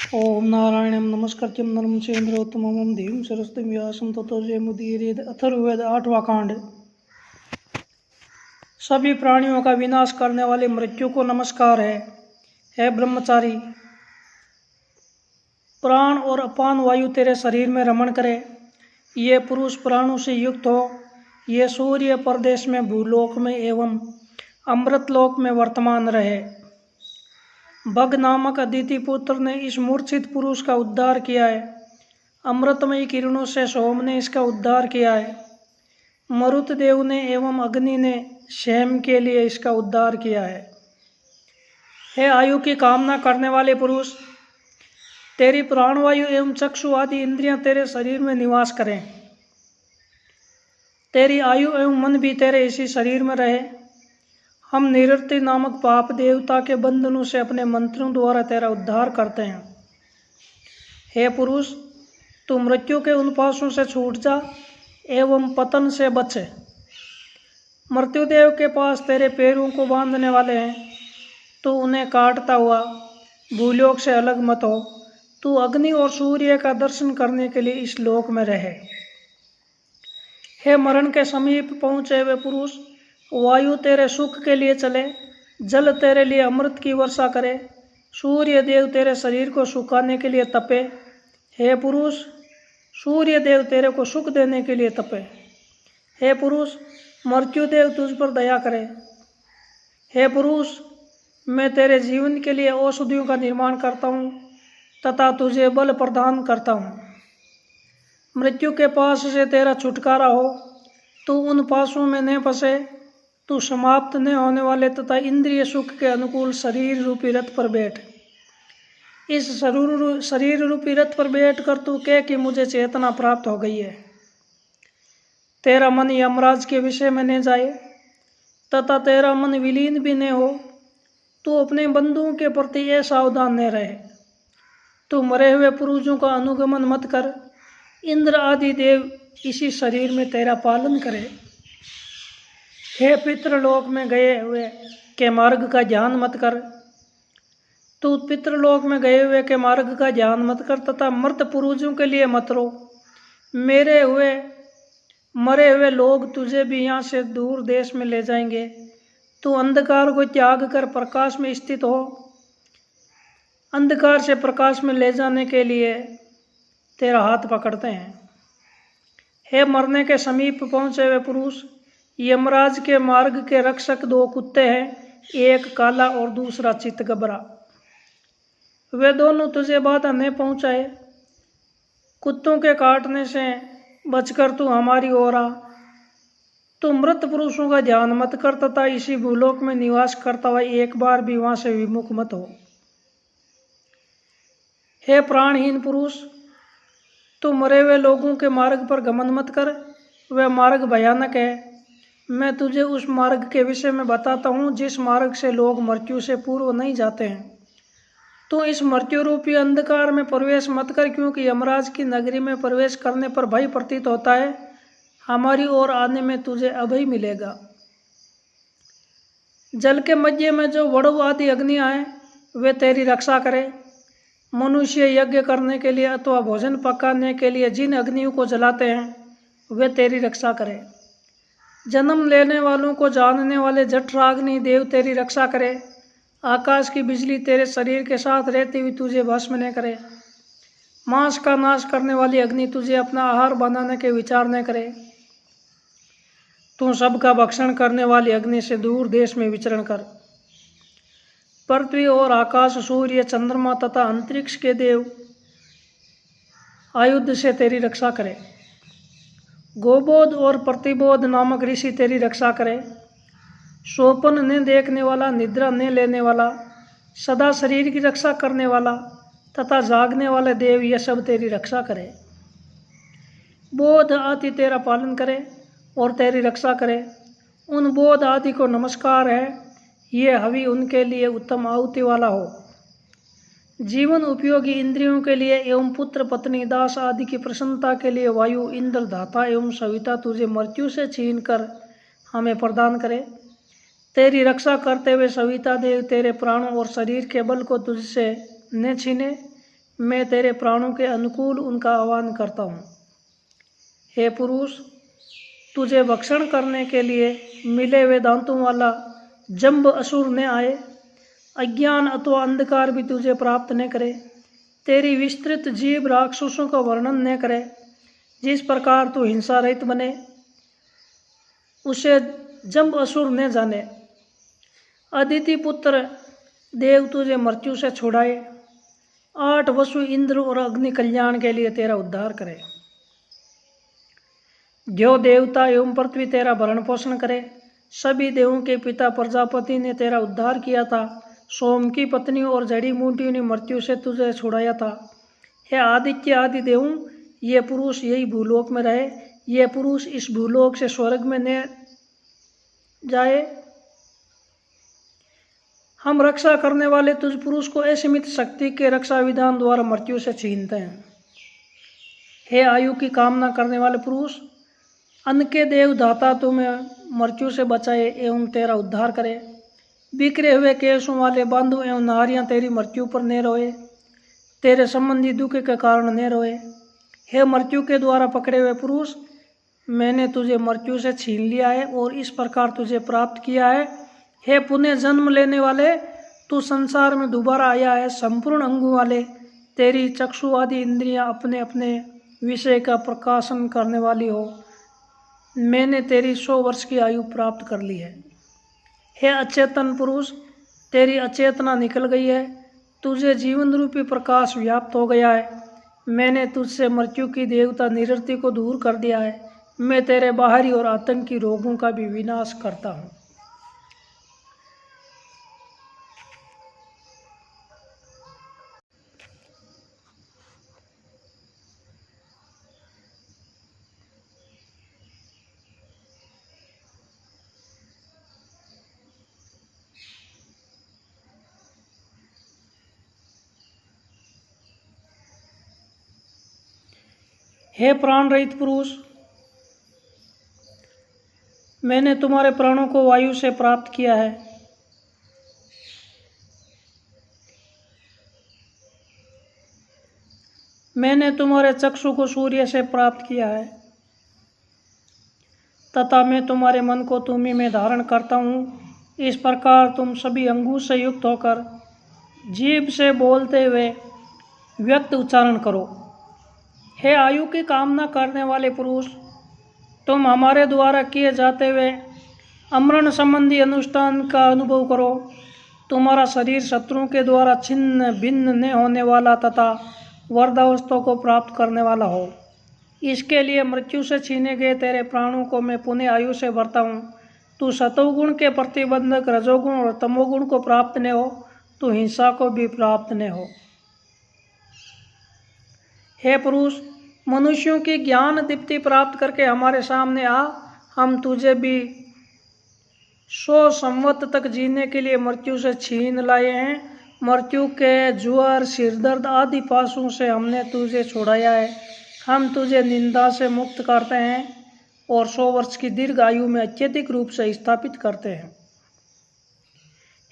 ओम नारायणं नमस्कृत्यं नरं चैन्द्रोत्तमं देवीं सरस्वतीं व्यासं ततो जयमुदीरयेत्। अथर्ववेद 8वां कांड। सभी प्राणियों का विनाश करने वाली मृत्यु को नमस्कार है। हे ब्रह्मचारी, प्राण और अपान वायु तेरे शरीर में रमण करे। ये पुरुष प्राणों से युक्त हो। ये सूर्य प्रदेश में भूलोक में एवं अमृतलोक में वर्तमान रहे। भग नामक अदिति पुत्र ने इस मूर्छित पुरुष का उद्धार किया है। अमृतमयी किरणों से सोम ने इसका उद्धार किया है। मरुत देव ने एवं अग्नि ने क्षेम के लिए इसका उद्धार किया है। हे आयु की कामना करने वाले पुरुष, तेरी प्राणवायु एवं चक्षु आदि इंद्रियां तेरे शरीर में निवास करें। तेरी आयु एवं मन भी तेरे इसी शरीर में रहे। हम निरृति नामक पाप देवता के बंधनों से अपने मंत्रों द्वारा तेरा उद्धार करते हैं। हे पुरुष, तू मृत्यु के उन पाशों से छूट जा एवं पतन से बचे। मृत्युदेव के पास तेरे पैरों को बांधने वाले हैं। तू उन्हें काटता हुआ भूलोक से अलग मत हो। तू अग्नि और सूर्य का दर्शन करने के लिए इस लोक में रहे। हे मरण के समीप पहुँचे हुए पुरुष, वायु तेरे सुख के लिए चले, जल तेरे लिए अमृत की वर्षा करे, सूर्य देव तेरे शरीर को सुखाने के लिए तपे। हे पुरुष, सूर्य देव तेरे को सुख देने के लिए तपे। हे पुरुष, मृत्युदेव तुझ पर दया करे। हे पुरुष, मैं तेरे जीवन के लिए औषधियों का निर्माण करता हूँ तथा तुझे बल प्रदान करता हूँ। मृत्यु के पास से तेरा छुटकारा हो। तू उन पासों में न फंसे। तू समाप्त न होने वाले तथा इंद्रिय सुख के अनुकूल शरीर रूपी रथ पर बैठ। इस शरीर रूपी रथ पर बैठ कर तू कह कि मुझे चेतना प्राप्त हो गई है। तेरा मन यमराज के विषय में न जाए तथा तेरा मन विलीन भी न हो। तू अपने बंधुओं के प्रति असावधान न रहे। तू मरे हुए पुरुषों का अनुगमन मत कर। इंद्र आदि देव इसी शरीर में तेरा पालन करे। हे पितृलोक में गए हुए के मार्ग का ध्यान मत कर। तू पितृलोक में गए हुए के मार्ग का ध्यान मत कर तथा मृत पुरुषों के लिए मत रो। मरे हुए लोग तुझे भी यहाँ से दूर देश में ले जाएंगे। तू अंधकार को त्याग कर प्रकाश में स्थित हो। अंधकार से प्रकाश में ले जाने के लिए तेरा हाथ पकड़ते हैं। हे मरने के समीप पहुँचे हुए पुरुष, यमराज के मार्ग के रक्षक दो कुत्ते हैं, एक काला और दूसरा चितगबरा। वे दोनों तुझे बाधा न पहुँचाए। कुत्तों के काटने से बचकर तू हमारी ओर आ। तू मृत पुरुषों का ध्यान मत कर तथा इसी भूलोक में निवास करता हुआ एक बार भी वहाँ से विमुख मत हो। हे प्राणहीन पुरुष, तू मरे हुए लोगों के मार्ग पर घमंड मत कर। वह मार्ग भयानक है। मैं तुझे उस मार्ग के विषय में बताता हूँ जिस मार्ग से लोग मृत्यु से पूर्व नहीं जाते हैं। तो इस मृत्यु रूपी अंधकार में प्रवेश मत कर, क्योंकि यमराज की नगरी में प्रवेश करने पर भय प्रतीत होता है। हमारी ओर आने में तुझे अभय मिलेगा। जल के मध्य में जो वड़ु आदि अग्नियाँ हैं, वे तेरी रक्षा करें। मनुष्य यज्ञ करने के लिए अथवा भोजन पकाने के लिए जिन अग्नियों को जलाते हैं, वे तेरी रक्षा करें। जन्म लेने वालों को जानने वाले जठराग्नि देव तेरी रक्षा करे। आकाश की बिजली तेरे शरीर के साथ रहती हुई तुझे भस्म न करे। मांस का नाश करने वाली अग्नि तुझे अपना आहार बनाने के विचार न करे। तू सबका भक्षण करने वाली अग्नि से दूर देश में विचरण कर। पृथ्वी और आकाश, सूर्य, चंद्रमा तथा अंतरिक्ष के देव आयुध से तेरी रक्षा करे। गोबोध और प्रतिबोध नामक ऋषि तेरी रक्षा करे। स्वप्न न देखने वाला, निद्रा न लेने वाला, सदा शरीर की रक्षा करने वाला तथा जागने वाले देव, ये सब तेरी रक्षा करे। बोध आदि तेरा पालन करे और तेरी रक्षा करे। उन बोध आदि को नमस्कार है। ये हवि उनके लिए उत्तम आहुति वाला हो। जीवन उपयोगी इंद्रियों के लिए एवं पुत्र पत्नी दास आदि की प्रसन्नता के लिए वायु, इंद्र, धाता एवं सविता तुझे मृत्यु से छीन कर हमें प्रदान करे। तेरी रक्षा करते हुए सविता देव तेरे प्राणों और शरीर के बल को तुझसे न छीने। मैं तेरे प्राणों के अनुकूल उनका आह्वान करता हूँ। हे पुरुष, तुझे भक्षण करने के लिए मिले हुए दांतों वाला जंब असुर न आए, अज्ञान अथवा अंधकार भी तुझे प्राप्त न करे, तेरी विस्तृत जीभ राक्षसों का वर्णन न करे। जिस प्रकार तू हिंसा रहित बने, उसे जंब असुर न जाने। अदिति पुत्र देव तुझे मृत्यु से छुड़ाए, 8 वसु इंद्र और अग्नि कल्याण के लिए तेरा उद्धार करे। जो देवता एवं पृथ्वी तेरा भरण पोषण करे, सभी देवों के पिता प्रजापति ने तेरा उद्धार किया था। सोम की पत्नी और जड़ी बूटियों ने मृत्यु से तुझे छुड़ाया था। हे आदित्य आदि देवों, ये पुरुष यही भूलोक में रहे, ये पुरुष इस भूलोक से स्वर्ग में न जाए। हम रक्षा करने वाले तुझ पुरुष को असीमित शक्ति के रक्षा विधान द्वारा मृत्यु से छीनते हैं। हे आयु की कामना करने वाले पुरुष, अन्न के देव दाता तुम्हें मृत्यु से बचाए एवं तेरा उद्धार करे। बिखरे हुए केशों वाले बंधु एवं नारियां तेरी मृत्यु पर न रोए, तेरे संबंधी दुख के कारण न रोए। हे मृत्यु के द्वारा पकड़े हुए पुरुष, मैंने तुझे मृत्यु से छीन लिया है और इस प्रकार तुझे प्राप्त किया है। हे पुण्य जन्म लेने वाले, तू संसार में दोबारा आया है। संपूर्ण अंगों वाले, तेरी चक्षु आदि इंद्रियां अपने अपने विषय का प्रकाशन करने वाली हो। मैंने तेरी 100 वर्ष की आयु प्राप्त कर ली है। हे अचेतन पुरुष, तेरी अचेतना निकल गई है, तुझे जीवन रूपी प्रकाश व्याप्त हो गया है। मैंने तुझसे मृत्यु की देवता निरृति को दूर कर दिया है। मैं तेरे बाहरी और आतंकी रोगों का भी विनाश करता हूँ। हे प्राण रहित पुरुष, मैंने तुम्हारे प्राणों को वायु से प्राप्त किया है। मैंने तुम्हारे चक्षु को सूर्य से प्राप्त किया है तथा मैं तुम्हारे मन को तुम्ही में धारण करता हूँ। इस प्रकार तुम सभी अंगों से युक्त होकर जीभ से बोलते हुए व्यक्त उच्चारण करो। हे आयु की कामना करने वाले पुरुष, तुम हमारे द्वारा किए जाते हुए अमरण संबंधी अनुष्ठान का अनुभव करो। तुम्हारा शरीर शत्रुओं के द्वारा छिन्न भिन्न न होने वाला तथा वरदावस्था को प्राप्त करने वाला हो। इसके लिए मृत्यु से छीने गए तेरे प्राणों को मैं पुनः आयु से भरता हूँ। तू सतोगुण के प्रतिबंधक रजोगुण और तमोगुण को प्राप्त न हो, तू हिंसा को भी प्राप्त न हो। हे पुरुष, मनुष्यों की ज्ञान दीप्ति प्राप्त करके हमारे सामने आ। हम तुझे भी 100 संवत तक जीने के लिए मृत्यु से छीन लाए हैं। मृत्यु के ज्वर, सिरदर्द आदि पासों से हमने तुझे छुड़ाया है। हम तुझे निंदा से मुक्त करते हैं और 100 वर्ष की दीर्घ आयु में अत्यधिक रूप से स्थापित करते हैं।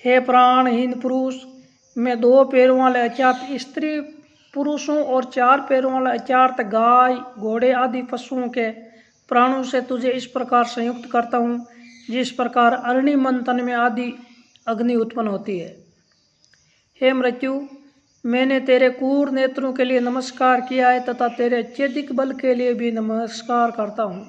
हे प्राणहीन पुरुष, मैं 2 पैरों वाले अचार्त स्त्री पुरुषों और 4 पैरों वाला अचार्त गाय, घोड़े आदि पशुओं के प्राणों से तुझे इस प्रकार संयुक्त करता हूँ, जिस प्रकार अरणि मंथन में आदि अग्नि उत्पन्न होती है। हे मृत्यु, मैंने तेरे क्रूर नेत्रों के लिए नमस्कार किया है तथा तेरे अत्यधिक बल के लिए भी नमस्कार करता हूँ।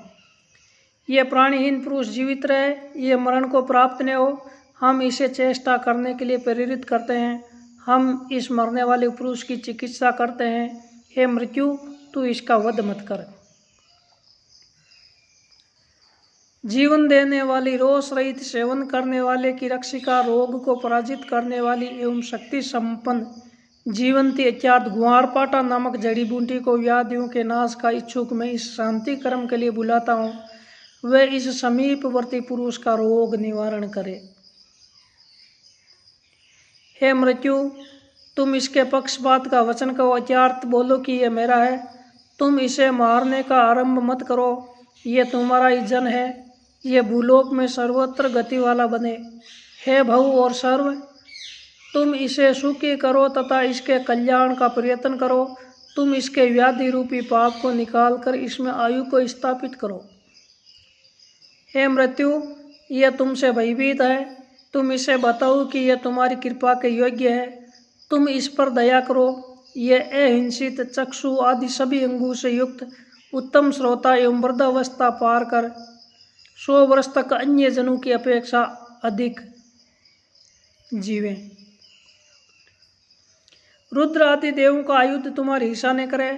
ये प्राणीहीन पुरुष जीवित रहे, ये मरण को प्राप्त न हो, हम इसे चेष्टा करने के लिए प्रेरित करते हैं। हम इस मरने वाले पुरुष की चिकित्सा करते हैं। हे मृत्यु, तू इसका वध मत कर। जीवन देने वाली, रोष रहित सेवन करने वाले की रक्षिका, रोग को पराजित करने वाली एवं शक्ति संपन्न जीवंती अर्थात ग्वारपाटा नामक जड़ी बूटी को व्याधियों के नाश का इच्छुक मैं इस शांति कर्म के लिए बुलाता हूँ। वह इस समीपवर्ती पुरुष का रोग निवारण करे। हे मृत्यु, तुम इसके पक्षपात का वचन कहो, अचार्थ बोलो कि यह मेरा है। तुम इसे मारने का आरंभ मत करो, ये तुम्हारा ही जन है। ये भूलोक में सर्वत्र गति वाला बने। हे भव और सर्व, तुम इसे सुखी करो तथा इसके कल्याण का प्रयत्न करो। तुम इसके व्याधि रूपी पाप को निकाल कर इसमें आयु को स्थापित करो। हे मृत्यु, यह तुमसे भयभीत है। तुम इसे बताओ कि यह तुम्हारी कृपा के योग्य है। तुम इस पर दया करो। यह अहिंसित, चक्षु आदि सभी अंगों से युक्त, उत्तम श्रोता एवं वृद्धावस्था पार कर 100 वर्ष तक अन्य जनों की अपेक्षा अधिक जीवे। रुद्र आदि देवों का आयुध तुम्हारी हिस्सा न करे।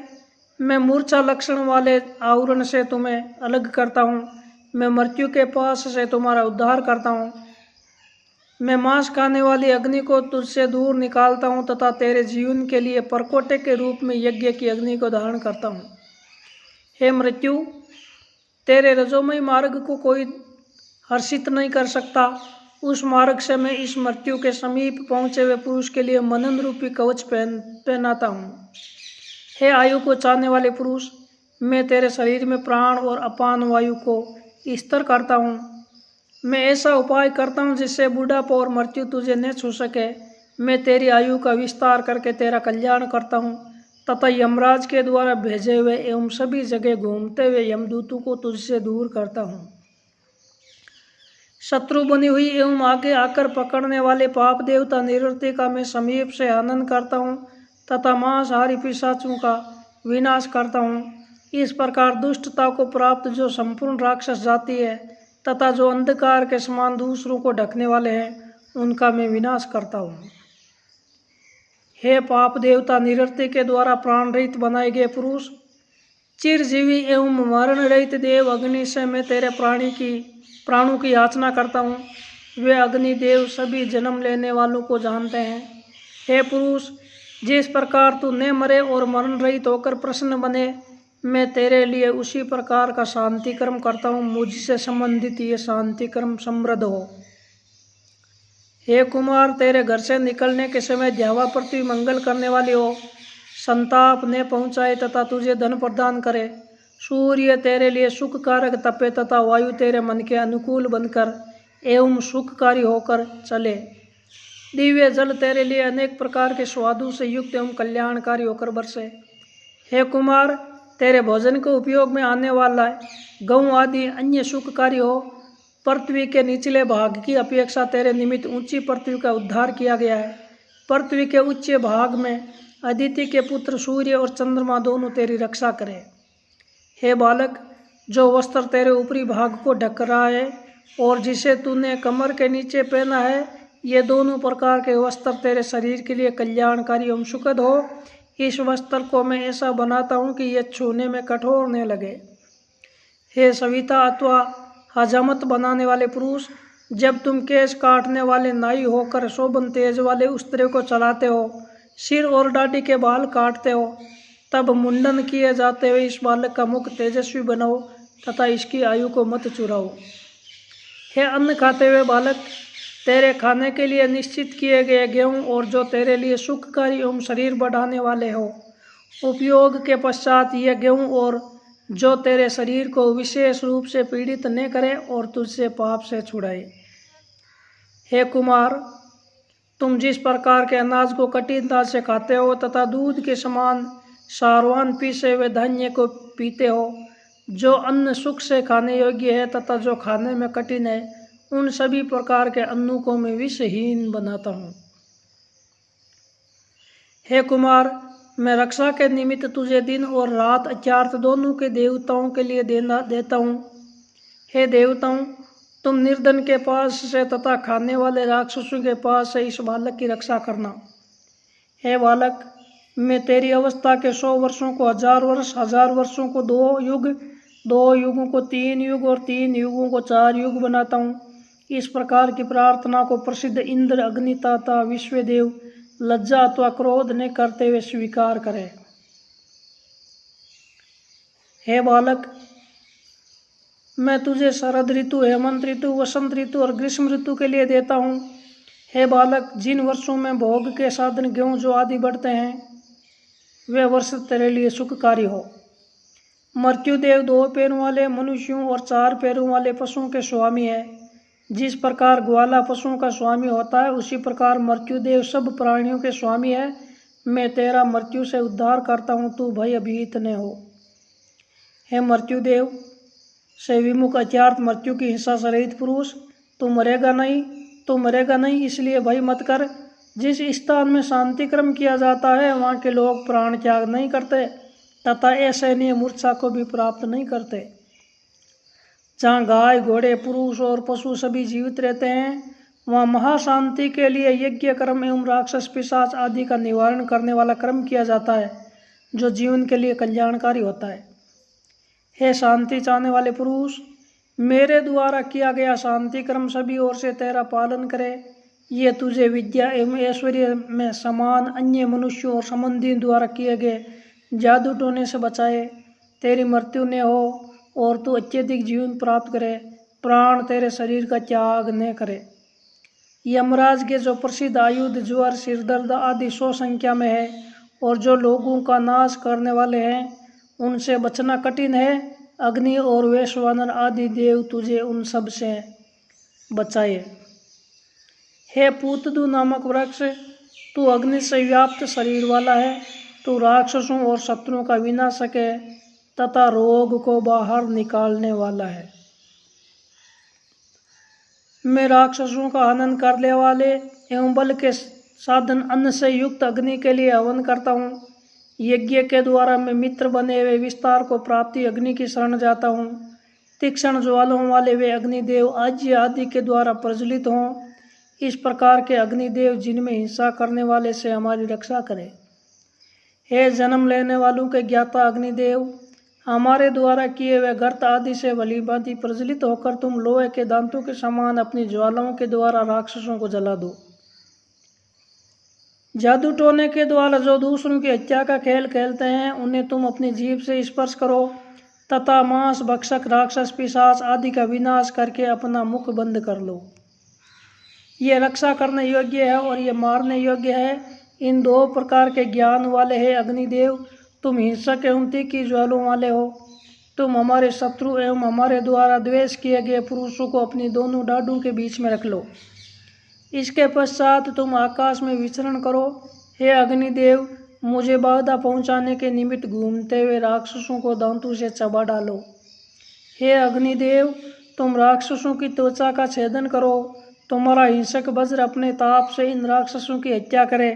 मैं मूर्छा लक्षण वाले आवरण से तुम्हें अलग करता हूँ। मैं मृत्यु के पास से तुम्हारा उद्धार करता हूँ। मैं मांस खाने वाली अग्नि को तुझसे दूर निकालता हूँ तथा तेरे जीवन के लिए परकोटे के रूप में यज्ञ की अग्नि को धारण करता हूँ। हे मृत्यु, तेरे रजोमय मार्ग को कोई हर्षित नहीं कर सकता। उस मार्ग से मैं इस मृत्यु के समीप पहुँचे हुए पुरुष के लिए मनन रूपी कवच पहनाता हूँ। हे आयु को चाहने वाले पुरुष, मैं तेरे शरीर में प्राण और अपान वायु को स्थिर करता हूँ। मैं ऐसा उपाय करता हूँ जिससे बुढ़ापा और मृत्यु तुझे न छू सके। मैं तेरी आयु का विस्तार करके तेरा कल्याण करता हूँ तथा यमराज के द्वारा भेजे हुए एवं सभी जगह घूमते हुए यमदूतों को तुझसे दूर करता हूँ। शत्रु बनी हुई एवं आगे आकर पकड़ने वाले पाप देवता निवृत्ति का मैं समीप से आनंद करता हूँ तथा मांसाहारी पिशाचों का विनाश करता हूँ। इस प्रकार दुष्टता को प्राप्त जो संपूर्ण राक्षस जाति है तथा जो अंधकार के समान दूसरों को ढकने वाले हैं, उनका मैं विनाश करता हूँ। हे पाप देवता निवृत्ति के द्वारा प्राण रहित बनाए गए पुरुष, चिरजीवी एवं मरण रहित देव अग्नि से मैं तेरे प्राणों की याचना करता हूँ। वे अग्नि देव सभी जन्म लेने वालों को जानते हैं। हे पुरुष, जिस प्रकार तू न मरे और मरण रहित होकर प्रसन्न बने, मैं तेरे लिए उसी प्रकार का शांति कर्म करता हूँ। मुझसे संबंधित ये शांति कर्म समृद्ध हो। हे कुमार, तेरे घर से निकलने के समय द्यावा पृथ्वी मंगल करने वाली हो, संताप ने पहुँचाए तथा तुझे धन प्रदान करे। सूर्य तेरे लिए सुख कारक तपे तथा वायु तेरे मन के अनुकूल बनकर एवं सुखकारी होकर चले। दिव्य जल तेरे लिए अनेक प्रकार के स्वादों से युक्त एवं कल्याणकारी होकर बरसे। हे कुमार, तेरे भोजन के उपयोग में आने वाला गऊ आदि अन्य सुखकारी हो। पृथ्वी के निचले भाग की अपेक्षा तेरे निमित्त ऊंची पृथ्वी का उद्धार किया गया है। पृथ्वी के उच्च भाग में अदिति के पुत्र सूर्य और चंद्रमा दोनों तेरी रक्षा करें। हे बालक, जो वस्त्र तेरे ऊपरी भाग को ढक रहा है और जिसे तूने कमर के नीचे पहना है, ये दोनों प्रकार के वस्त्र तेरे शरीर के लिए कल्याणकारी एवं सुखद हो। इस वस्त्र को मैं ऐसा बनाता हूँ कि यह छूने में कठोर न लगे। हे सविता अथवा हजामत बनाने वाले पुरुष, जब तुम केश काटने वाले नाई होकर शोभन तेज वाले उस्त्रे को चलाते हो, सिर और दाढ़ी के बाल काटते हो, तब मुंडन किए जाते हुए इस बालक का मुख तेजस्वी बनाओ तथा इसकी आयु को मत चुराओ। हे अन्न खाते हुए बालक, तेरे खाने के लिए निश्चित किए गए गेहूँ और जो तेरे लिए सुखकारी एवं शरीर बढ़ाने वाले हो, उपयोग के पश्चात यह गेहूँ और जो तेरे शरीर को विशेष रूप से पीड़ित न करे और तुझसे पाप से छुड़ाए। हे कुमार, तुम जिस प्रकार के अनाज को कठिनता से खाते हो तथा दूध के समान सारवान पीसे हुए धान्य को पीते हो, जो अन्न सुख से खाने योग्य है तथा जो खाने में कठिन है, उन सभी प्रकार के अन्नों को मैं विषहीन बनाता हूँ। हे कुमार, मैं रक्षा के निमित्त तुझे दिन और रात अत्यार्थ दोनों के देवताओं के लिए देता हूँ। हे देवताओं, तुम निर्धन के पास से तथा खाने वाले राक्षसों के पास से इस बालक की रक्षा करना। हे बालक, मैं तेरी अवस्था के 100 वर्षों को 1000 वर्ष, 1000 वर्षों को 2 युग, 2 युगों को 3 युग और 3 युगों को 4 युग बनाता हूँ। इस प्रकार की प्रार्थना को प्रसिद्ध इंद्र, अग्नि तथा विश्वदेव लज्जा अथवा क्रोध ने करते हुए स्वीकार करें। हे बालक, मैं तुझे शरद ऋतु, हेमंत ऋतु, वसंत ऋतु और ग्रीष्म ऋतु के लिए देता हूँ। हे बालक, जिन वर्षों में भोग के साधन गेहूँ जो आदि बढ़ते हैं, वे वर्ष तेरे लिए सुखकारी हो। मृत्युदेव 2 पैरों वाले मनुष्यों और 4 पैरों वाले पशुओं के स्वामी है। जिस प्रकार ग्वाला पशुओं का स्वामी होता है, उसी प्रकार मृत्युदेव सब प्राणियों के स्वामी है। मैं तेरा मृत्यु से उद्धार करता हूँ, तू भयभीत न हो। हे मृत्युदेव से विमुख अत्यार्थ मृत्यु की हिंसा से रहित पुरुष, तू मरेगा नहीं, इसलिए भय मत कर। जिस स्थान में शांति क्रम किया जाता है, वहाँ के लोग प्राण त्याग नहीं करते तथा असहनीय मूर्छा को भी प्राप्त नहीं करते। जहाँ गाय, घोड़े, पुरुष और पशु सभी जीवित रहते हैं, वहाँ महाशांति के लिए यज्ञ कर्म एवं राक्षस पिशाच आदि का निवारण करने वाला कर्म किया जाता है, जो जीवन के लिए कल्याणकारी होता है। हे शांति चाहने वाले पुरुष, मेरे द्वारा किया गया शांति क्रम सभी ओर से तेरा पालन करे। ये तुझे विद्या एवं ऐश्वर्य में समान अन्य मनुष्यों और संबंधियों द्वारा किए गए जादू टोने से बचाए, तेरी मृत्यु न हो और तू अत्यधिक जीवन प्राप्त करे, प्राण तेरे शरीर का त्याग न करे। यमराज के जो प्रसिद्ध आयुध ज्वर, सिरदर्द आदि 100 संख्या में है और जो लोगों का नाश करने वाले हैं, उनसे बचना कठिन है। अग्नि और वैश्वानर आदि देव तुझे उन सब से बचाए। हे पूतदू नामक वृक्ष, तू अग्नि से व्याप्त शरीर वाला है। तू राक्षसों और शत्रुओं का विनाशक है तथा रोग को बाहर निकालने वाला है। मैं राक्षसों का हनन करने वाले एवं बल के साधन अन्न से युक्त अग्नि के लिए हवन करता हूँ। यज्ञ के द्वारा मैं मित्र बने हुए विस्तार को प्राप्ति अग्नि की शरण जाता हूँ। तीक्ष्ण ज्वालों वाले वे अग्निदेव आज्य आदि के द्वारा प्रज्वलित हों। इस प्रकार के अग्निदेव जिनमें हिंसा करने वाले से हमारी रक्षा करें। हे जन्म लेने वालों के ज्ञाता अग्निदेव, हमारे द्वारा किए हुए गर्त आदि से भलीभांति प्रज्वलित होकर तुम लोहे के दांतों के समान अपनी ज्वालाओं के द्वारा राक्षसों को जला दो। जादू टोने के द्वारा जो दूसरों की हत्या का खेल खेलते हैं, उन्हें तुम अपनी जीभ से स्पर्श करो तथा मांस भक्षक राक्षस पिशाच आदि का विनाश करके अपना मुख बंद कर लो। ये रक्षा करने योग्य है और ये मारने योग्य है। इन 2 प्रकार के ज्ञान वाले हैं अग्निदेव, तुम हिंसक एवं तीखी ज्वालों वाले हो। तुम हमारे शत्रु एवं हमारे द्वारा द्वेष किए गए पुरुषों को अपनी दोनों डाढ़ों के बीच में रख लो। इसके पश्चात तुम आकाश में विचरण करो। हे अग्निदेव, मुझे बाधा पहुंचाने के निमित्त घूमते हुए राक्षसों को दांतों से चबा डालो। हे अग्निदेव, तुम राक्षसों की त्वचा का छेदन करो। तुम्हारा हिंसक वज्र अपने ताप से इन राक्षसों की हत्या करे।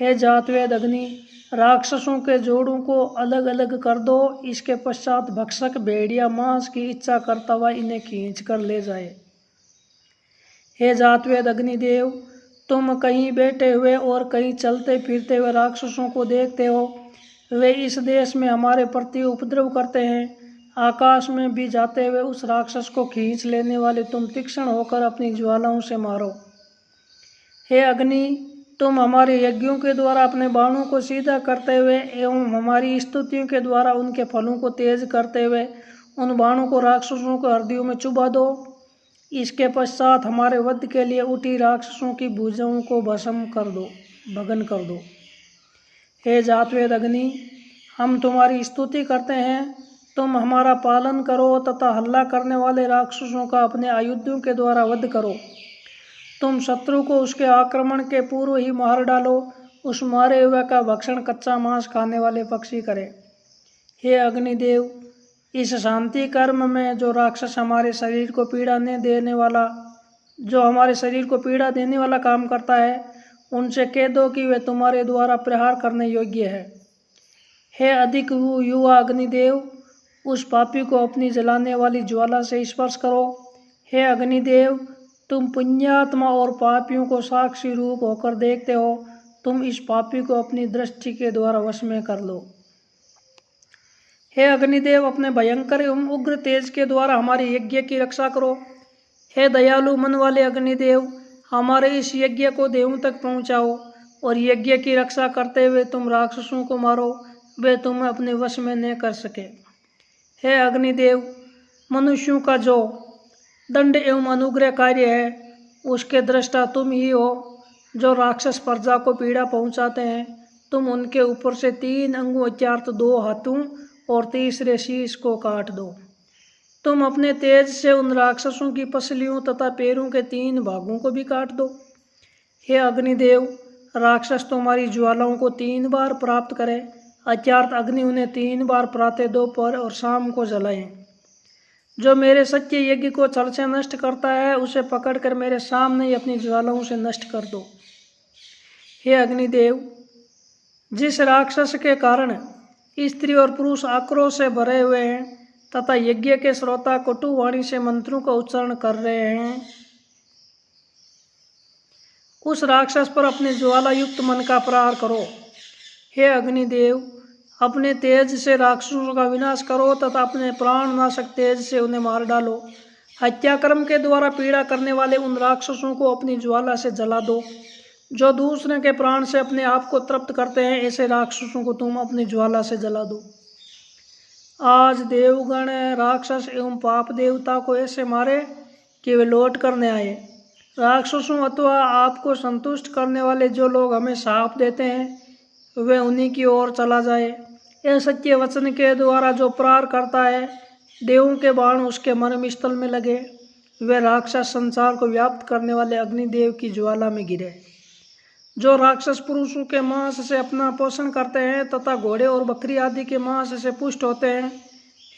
हे जातवेद अग्नि, राक्षसों के जोड़ों को अलग अलग कर दो। इसके पश्चात भक्षक भेड़िया मांस की इच्छा करता हुआ इन्हें खींच कर ले जाए। हे जातवेद अग्निदेव, तुम कहीं बैठे हुए और कहीं चलते फिरते हुए राक्षसों को देखते हो। वे इस देश में हमारे प्रति उपद्रव करते हैं। आकाश में भी जाते हुए उस राक्षस को खींच लेने वाले तुम तीक्ष्ण होकर अपनी ज्वालाओं से मारो। हे अग्नि, तुम हमारे यज्ञों के द्वारा अपने बाणों को सीधा करते हुए एवं हमारी स्तुतियों के द्वारा उनके फलों को तेज करते हुए उन बाणों को राक्षसों के हृदयों में चुभा दो। इसके पश्चात हमारे वध के लिए उठी राक्षसों की भुजाओं को भस्म कर दो, भगन कर दो। हे जातवेद अग्नि, हम तुम्हारी स्तुति करते हैं। तुम हमारा पालन करो तथा हल्ला करने वाले राक्षसों का अपने आयुधों के द्वारा वध करो। तुम शत्रु को उसके आक्रमण के पूर्व ही मार डालो। उस मारे हुए का भक्षण कच्चा मांस खाने वाले पक्षी करें। हे अग्निदेव, इस शांति कर्म में जो राक्षस हमारे शरीर को पीड़ा देने वाला काम करता है, उनसे कह दो कि वे तुम्हारे द्वारा प्रहार करने योग्य है। हे अधिक युवा अग्निदेव, उस पापी को अपनी जलाने वाली ज्वाला से स्पर्श करो। हे अग्निदेव, तुम पुण्यात्मा और पापियों को साक्षी रूप होकर देखते हो। तुम इस पापी को अपनी दृष्टि के द्वारा वश में कर लो। हे अग्निदेव, अपने भयंकर एवं उग्र तेज के द्वारा हमारे यज्ञ की रक्षा करो। हे दयालु मन वाले अग्निदेव, हमारे इस यज्ञ को देवों तक पहुँचाओ और यज्ञ की रक्षा करते हुए तुम राक्षसों को मारो, वे तुम्हें अपने वश में न कर सके। हे अग्निदेव, मनुष्यों का जो दंड एवं अनुग्रह कार्य है, उसके दृष्टा तुम ही हो। जो राक्षस प्रजा को पीड़ा पहुंचाते हैं, तुम उनके ऊपर से 3 अंगों अर्थात 2 हाथों और तीसरे शीश को काट दो। तुम अपने तेज से उन राक्षसों की पसलियों तथा पैरों के 3 भागों को भी काट दो। हे अग्निदेव, राक्षस तुम्हारी ज्वालाओं को 3 बार प्राप्त करे, अर्थात अग्नि उन्हें 3 बार प्रातः, दोपहर और शाम को जलाए। जो मेरे सत्य यज्ञ को छल से नष्ट करता है, उसे पकड़कर मेरे सामने ही अपनी ज्वालाओं से नष्ट कर दो। हे अग्निदेव, जिस राक्षस के कारण स्त्री और पुरुष आक्रोश से भरे हुए हैं तथा यज्ञ के श्रोता कटु वाणी से मंत्रों का उच्चारण कर रहे हैं, उस राक्षस पर अपने ज्वाला युक्त मन का प्रहार करो। हे अग्निदेव, अपने तेज से राक्षसों का विनाश करो तथा अपने प्राण नाशक तेज से उन्हें मार डालो। हत्याक्रम के द्वारा पीड़ा करने वाले उन राक्षसों को अपनी ज्वाला से जला दो। जो दूसरे के प्राण से अपने आप को तृप्त करते हैं, ऐसे राक्षसों को तुम अपनी ज्वाला से जला दो। आज देवगण राक्षस एवं पाप देवता को ऐसे मारे कि वे लौट कर न आए। राक्षसों अथवा आपको संतुष्ट करने वाले जो लोग हमें शाप देते हैं, वे उन्हीं की ओर चला जाए। यह सत्य वचन के द्वारा जो प्रहार करता है, देवों के बाण उसके मर्म स्थल में लगे। वे राक्षस संसार को व्याप्त करने वाले अग्निदेव की ज्वाला में गिरे। जो राक्षस पुरुषों के मांस से अपना पोषण करते हैं तथा घोड़े और बकरी आदि के मांस से पुष्ट होते हैं,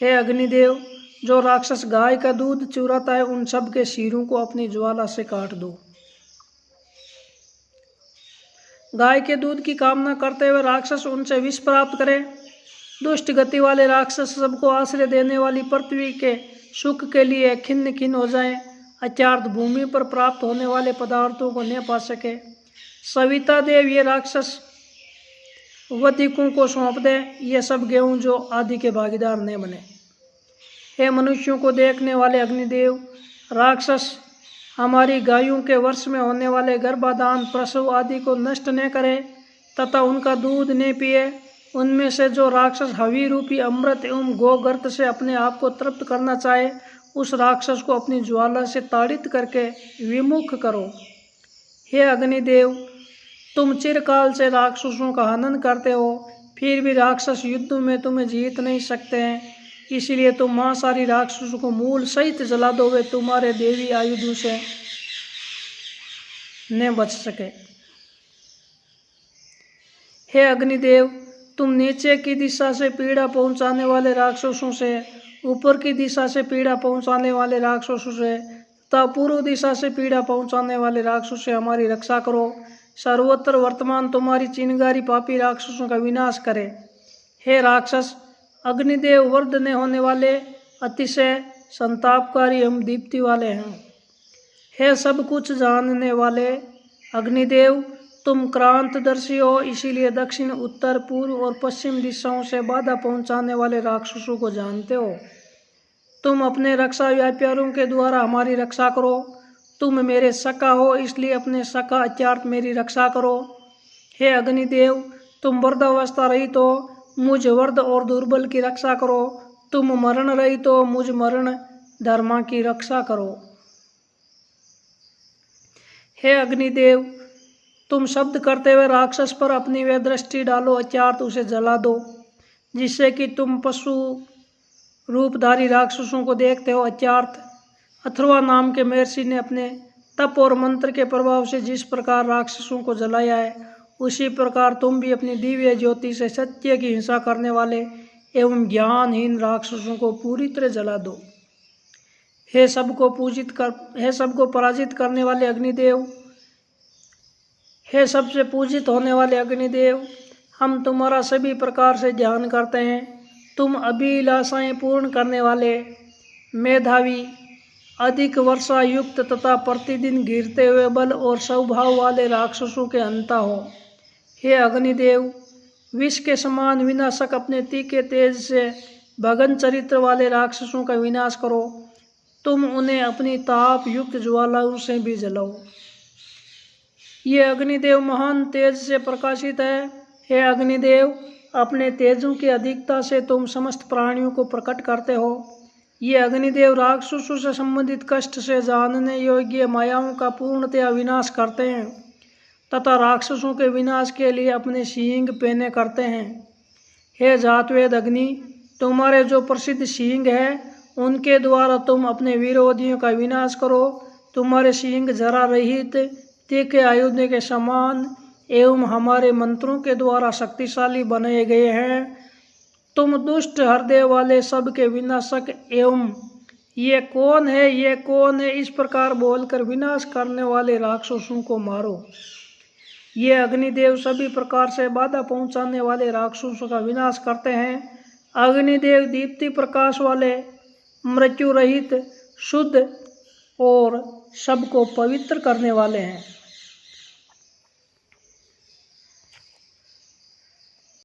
हे अग्निदेव, जो राक्षस गाय का दूध चुराता है, उन सब के सिरों को अपनी ज्वाला से काट दो। गाय के दूध की कामना करते हुए राक्षस उनसे विष प्राप्त करे। दुष्ट गति वाले राक्षस सबको आश्रय देने वाली पृथ्वी के सुख के लिए खिन्न खिन्न हो जाएं, अर्थात भूमि पर प्राप्त होने वाले पदार्थों को न पा सके। सविता देव ये राक्षस वधिकों को सौंप दें, ये सब गेहूं जो आदि के भागीदार न बने। हे मनुष्यों को देखने वाले अग्निदेव, राक्षस हमारी गायों के वर्ष में होने वाले गर्भाधान, प्रसव आदि को नष्ट न करे तथा उनका दूध न पिए। उनमें से जो राक्षस हवि रूपी अमृत एवं गोगर्त से अपने आप को तृप्त करना चाहे, उस राक्षस को अपनी ज्वाला से ताड़ित करके विमुख करो। हे अग्निदेव, तुम चिरकाल से राक्षसों का हनन करते हो, फिर भी राक्षस युद्ध में तुम्हें जीत नहीं सकते हैं। इसलिए तुम मांसाहारी राक्षसों को मूल सहित जला दो, वे तुम्हारे देवी आयुधों से न बच सके। हे अग्निदेव, तुम नीचे की दिशा से पीड़ा पहुंचाने वाले राक्षसों से, ऊपर की दिशा से पीड़ा पहुंचाने वाले राक्षसों से तथा पूर्व दिशा से पीड़ा पहुंचाने वाले राक्षसों से हमारी रक्षा करो। सर्वत्र वर्तमान तुम्हारी चिनगारी पापी राक्षसों का विनाश करे। हे राक्षस, अग्निदेव वर्धने होने वाले, अतिशय संतापकारी एवं दीप्ति वाले हैं। हे सब कुछ जानने वाले अग्निदेव, तुम क्रांतदर्शी हो, इसीलिए दक्षिण, उत्तर, पूर्व और पश्चिम दिशाओं से बाधा पहुंचाने वाले राक्षसों को जानते हो। तुम अपने रक्षा व्यापारों के द्वारा हमारी रक्षा करो। तुम मेरे सखा हो, इसलिए अपने सखा अर्थात मेरी रक्षा करो। हे अग्निदेव, तुम वृद्धावस्था रहित हो, मुझ वृद्ध और दुर्बल की रक्षा करो। तुम मरण रहित हो, मुझ मरण धर्मा की रक्षा करो। हे अग्निदेव, तुम शब्द करते हुए राक्षस पर अपनी वे दृष्टि डालो, अर्थात उसे जला दो, जिससे कि तुम पशु रूपधारी राक्षसों को देखते हो। अर्थात अथर्वा नाम के महर्षि ने अपने तप और मंत्र के प्रभाव से जिस प्रकार राक्षसों को जलाया है, उसी प्रकार तुम भी अपनी दिव्य ज्योति से सत्य की हिंसा करने वाले एवं ज्ञानहीन राक्षसों को पूरी तरह जला दो। हे सबको पराजित करने वाले अग्निदेव, हे सबसे पूजित होने वाले अग्निदेव, हम तुम्हारा सभी प्रकार से ध्यान करते हैं। तुम अभिलाषाएं पूर्ण करने वाले, मेधावी, अधिक वर्षा युक्त तथा प्रतिदिन गिरते हुए बल और स्वभाव वाले राक्षसों के अंता हो। हे अग्निदेव, विष के समान विनाशक अपने तीखे तेज से भगन चरित्र वाले राक्षसों का विनाश करो। तुम उन्हें अपनी ताप युक्त ज्वालाओं से भी जलाओ। ये अग्निदेव महान तेज से प्रकाशित है। हे अग्निदेव, अपने तेजों की अधिकता से तुम समस्त प्राणियों को प्रकट करते हो। ये अग्निदेव राक्षसों से संबंधित कष्ट से जानने योग्य मायाओं का पूर्णतया विनाश करते हैं तथा राक्षसों के विनाश के लिए अपने सींग पहने करते हैं। हे जातवेद अग्नि, तुम्हारे जो प्रसिद्ध सींग है, उनके द्वारा तुम अपने विरोधियों का विनाश करो। तुम्हारे सींग जरा रहित तीखे आयुध के समान एवं हमारे मंत्रों के द्वारा शक्तिशाली बनाए गए हैं। तुम दुष्ट हृदय वाले सबके विनाशक एवं ये कौन है, ये कौन है, इस प्रकार बोलकर विनाश करने वाले राक्षसों को मारो। ये अग्निदेव सभी प्रकार से बाधा पहुंचाने वाले राक्षसों का विनाश करते हैं। अग्निदेव दीप्ति प्रकाश वाले, मृत्यु रहित, शुद्ध और सबको पवित्र करने वाले हैं।